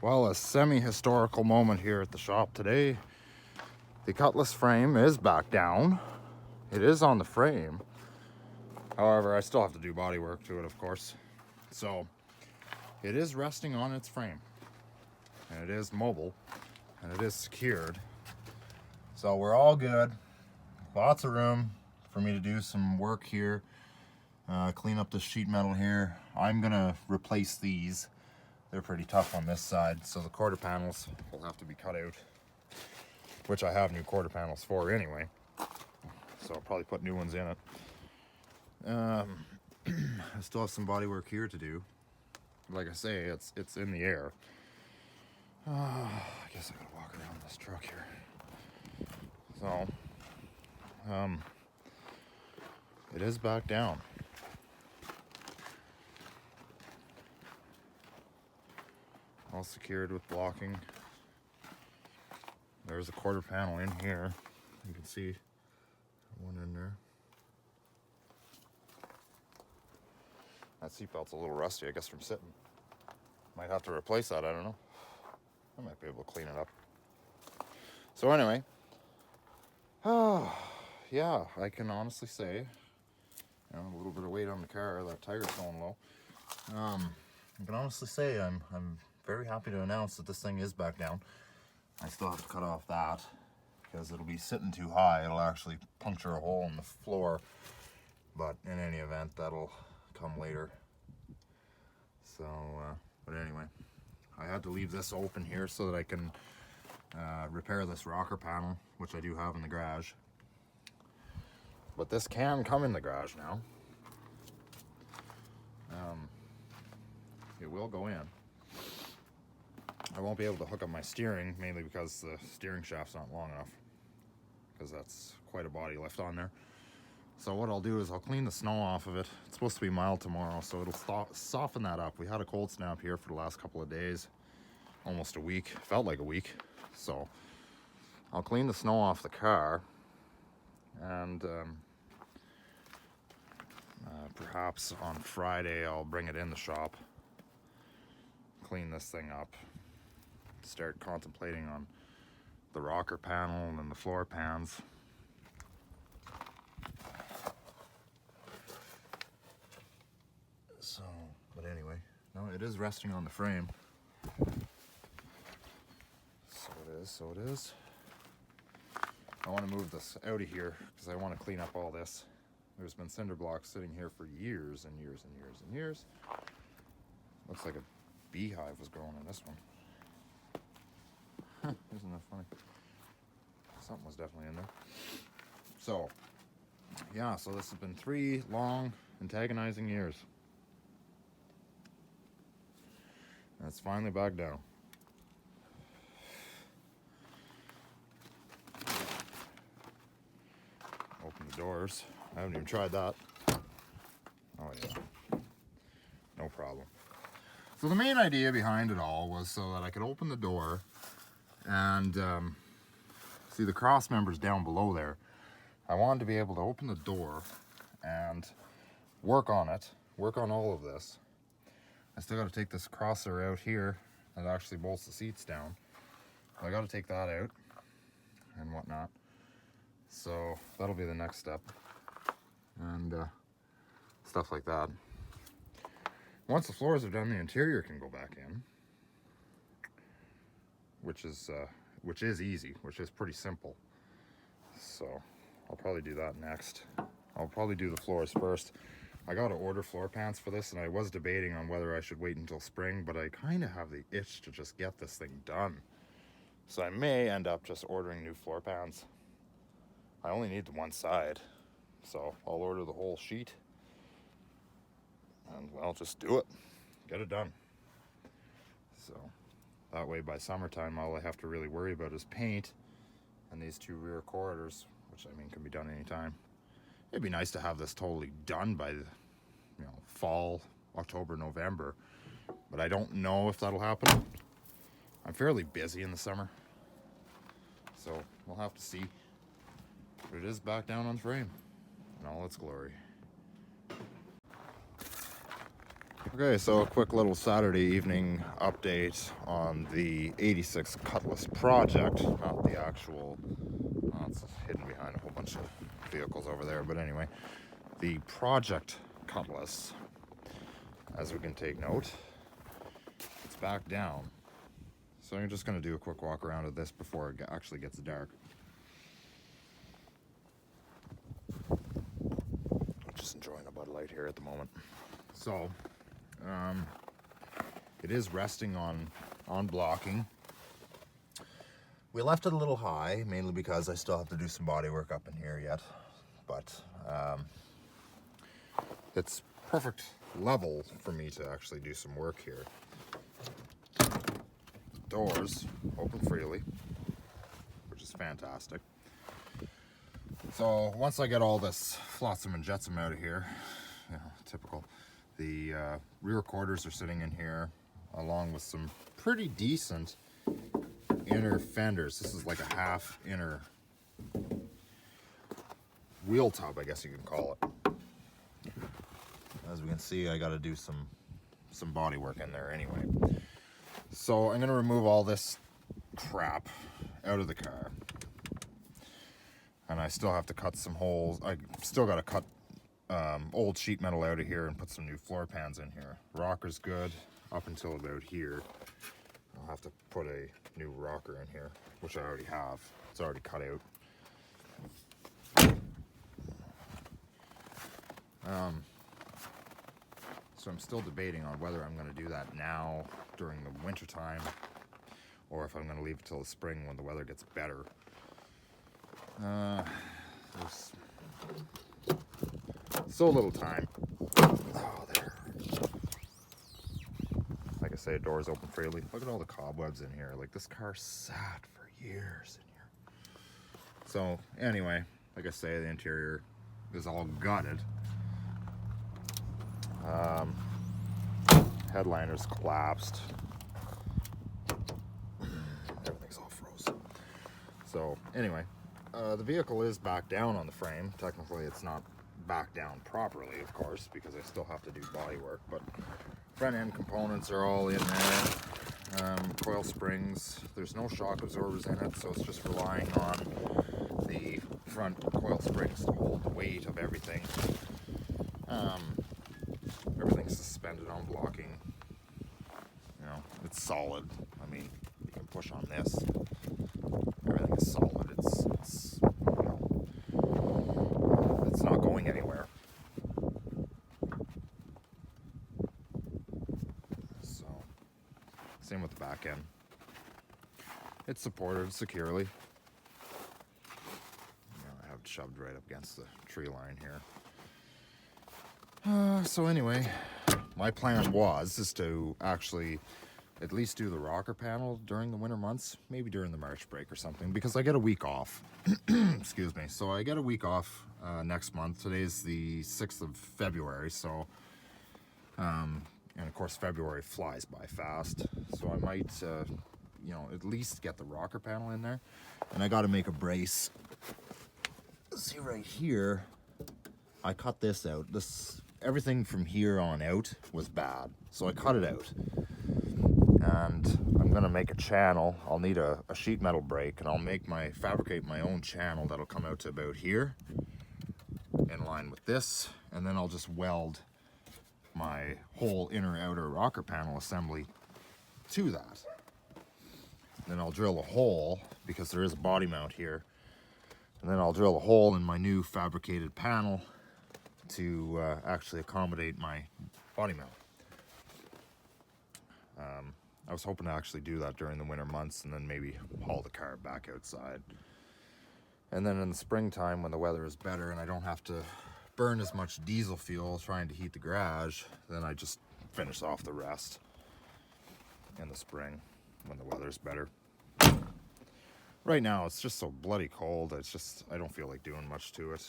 Well, a semi-historical moment here at the shop today. The Cutlass frame is back down. It is on the frame. However, I still have to do body work to it, of course. So, it is resting on its frame. And it is mobile. And it is secured. So we're all good. Lots of room for me to do some work here. Clean up the sheet metal here. I'm gonna replace these. They're pretty tough on this side, so the quarter panels will have to be cut out, which I have new quarter panels for anyway, so I'll probably put new ones in it. I still have some body work here to do. Like I say, it's in the air. I guess I gotta walk around this truck here. So, it is back down. All secured with blocking. There's a quarter panel in here. You can see one in there. That seatbelt's a little rusty, I guess, from sitting. Might have to replace that, I don't know. I might be able to clean it up. So anyway, yeah, I can honestly say, a little bit of weight on the car, that tire's going low. I can honestly say I'm very happy to announce that this thing is back down. I still have to cut off that because it'll be sitting too high. It'll actually puncture a hole in the floor. But in any event, that'll come later. So, but anyway, I had to leave this open here so that I can repair this rocker panel, which I do have in the garage. But this can come in the garage now. It will go in. I won't be able to hook up my steering, mainly because the steering shaft's not long enough, because that's quite a body lift on there. So what I'll do is I'll clean the snow off of it. It's supposed to be mild tomorrow, so it'll soften that up. We had a cold snap here for the last couple of days, almost a week, felt like a week. So I'll clean the snow off the car, and perhaps on Friday I'll bring it in the shop, clean this thing up, start contemplating on the rocker panel and then the floor pans. So, but anyway, no, it is resting on the frame. So it is. I want to move this out of here because I want to clean up all this. There's been cinder blocks sitting here for years and years and years and years. Looks like a beehive was growing in this one. Isn't that funny? Something was definitely in there. So, yeah, so this has been 3 long, antagonizing years. And it's finally back down. Open the doors. I haven't even tried that. Oh yeah, no problem. So the main idea behind it all was so that I could open the door and see the cross members down below there. I wanted to be able to open the door and work on it, work on all of this. I still got to take this crosser out here that actually bolts the seats down. I got to take that out and whatnot. So that'll be the next step, and stuff like that. Once the floors are done, the interior can go back in, which is easy, which is pretty simple. So I'll probably do that next. I'll probably do the floors first. I got to order floor pans for this, and I was debating on whether I should wait until spring, but I kind of have the itch to just get this thing done. So I may end up just ordering new floor pans. I only need the one side, so I'll order the whole sheet, and well, just do it, get it done. So that way by summertime, all I have to really worry about is paint and these 2 rear corridors, which I mean can be done anytime. It'd be nice to have this totally done by the fall, October, November, but I don't know if that'll happen. I'm fairly busy in the summer, so we'll have to see. But it is back down on frame in all its glory. Okay, so a quick little Saturday evening update on the 86 Cutlass project, not the actual, it's hidden behind a whole bunch of vehicles over there, but anyway, the project Cutlass, as we can take note, it's back down. So I'm just going to do a quick walk around of this before it actually gets dark. I'm just enjoying a Bud Light here at the moment. So, it is resting on blocking. We left it a little high, mainly because I still have to do some body work up in here yet, but it's perfect level for me to actually do some work here. Doors open freely, which is fantastic. So once I get all this flotsam and jetsam out of here, you know, typical, the rear quarters are sitting in here along with some pretty decent inner fenders. This is like a half inner wheel tub, I guess you can call it. As we can see, I got to do some body work in there anyway. So I'm going to remove all this crap out of the car. And I still have to cut some holes. I still got to cut old sheet metal out of here and put some new floor pans in here. Rocker's good up until about here. I'll have to put a new rocker in here, which I already have. It's already cut out. So I'm still debating on whether I'm going to do that now during the winter time, or if I'm going to leave it till the spring when the weather gets better. There's so little time. Oh, there. Like I say, doors open freely. Look at all the cobwebs in here. Like, this car sat for years in here. So anyway, like I say, the interior is all gutted. Headliner's collapsed. Everything's all frozen. So anyway, the vehicle is back down on the frame. Technically it's not back down properly, of course, because I still have to do body work, but front end components are all in there. Coil springs, there's no shock absorbers in it, so it's just relying on the front coil springs to hold the weight of everything. Everything's suspended on blocking. You know, it's solid. I mean, you can push on this. Everything is solid. It's you know, it's not going anywhere. So, same with the back end. It's supported securely. You know, I have it shoved right up against the tree line here. So anyway, my plan is to actually at least do the rocker panel during the winter months, maybe during the March break or something, because I get a week off. Excuse me. So I get a week off next month. Today's the 6th of February, so and of course February flies by fast. So I might you know, at least get the rocker panel in there. And I got to make a brace. See right here, I cut this out. Everything from here on out was bad, so I cut it out. And I'm gonna make a channel. I'll need a sheet metal brake, and I'll fabricate my own channel that'll come out to about here, in line with this, and then I'll just weld my whole inner outer rocker panel assembly to that. Then I'll drill a hole, because there is a body mount here, and then I'll drill a hole in my new fabricated panel to actually accommodate my body mount. I was hoping to actually do that during the winter months and then maybe haul the car back outside. And then in the springtime, when the weather is better and I don't have to burn as much diesel fuel trying to heat the garage, then I just finish off the rest in the spring when the weather's better. Right now it's just so bloody cold. I don't feel like doing much to it.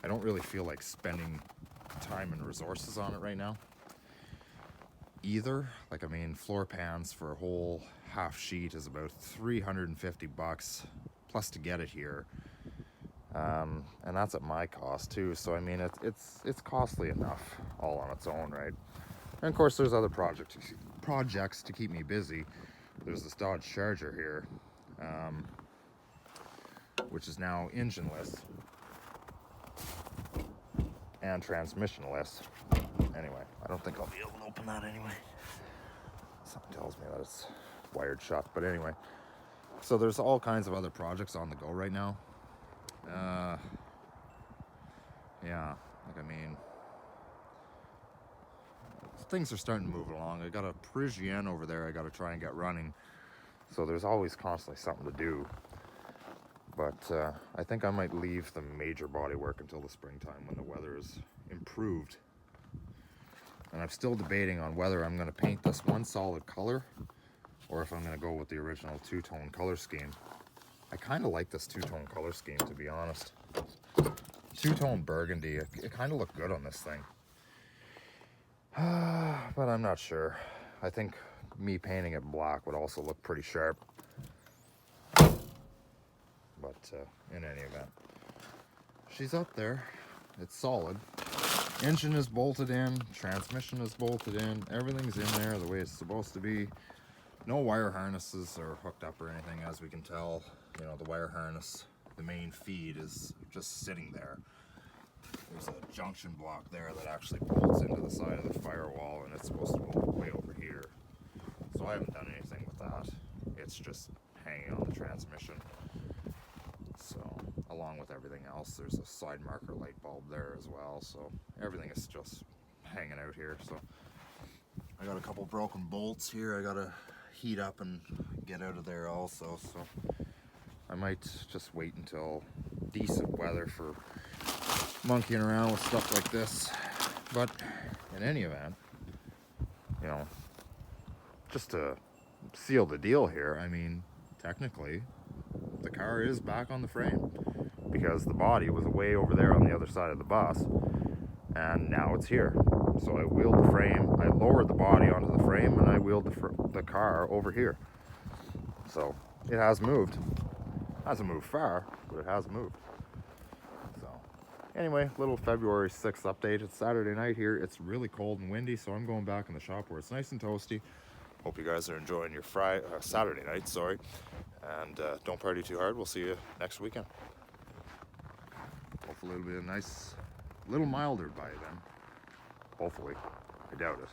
I don't really feel like spending time and resources on it right now either. Like, I mean, floor pans for a whole half sheet is about $350 plus to get it here. And that's at my cost too. So I mean, it's costly enough all on its own, right? And of course, there's other projects to keep me busy. There's this Dodge Charger here, which is now engineless and transmissionless. Anyway, I don't think I'll be able to open that anyway. Something tells me that it's wired shut, but anyway. So there's all kinds of other projects on the go right now. Yeah, like I mean, things are starting to move along. I got a Parisienne over there I got to try and get running. So there's always constantly something to do. But I think I might leave the major body work until the springtime when the weather is improved. And I'm still debating on whether I'm going to paint this one solid color or if I'm going to go with the original two-tone color scheme. I kind of like this two-tone color scheme, to be honest. Two-tone burgundy, it kind of looked good on this thing. But I'm not sure. I think me painting it black would also look pretty sharp. But in any event, she's up there. It's solid. Engine is bolted in, transmission is bolted in, everything's in there the way it's supposed to be. No wire harnesses are hooked up or anything, as we can tell. You know, the wire harness, the main feed is just sitting there. There's a junction block there that actually bolts into the side of the firewall, and it's supposed to go way over here. So I haven't done anything with that. It's just hanging on the transmission. So, along with everything else, there's a side marker light bulb there as well. So everything is just hanging out here. So I got a couple broken bolts here I gotta heat up and get out of there also. So I might just wait until decent weather for monkeying around with stuff like this. But in any event, you know, just to seal the deal here, I mean, technically the car is back on the frame because the body was way over there on the other side of the bus, and now it's here. So I wheeled the frame, I lowered the body onto the frame, and I wheeled the car over here. So it has moved. Hasn't moved far, but it has moved. So anyway, little February 6th update. It's Saturday night here. It's really cold and windy, so I'm going back in the shop where it's nice and toasty. Hope you guys are enjoying your Saturday night, sorry. And don't party too hard. We'll see you next weekend. Hopefully it'll be a nice, little milder by then. Hopefully. I doubt it.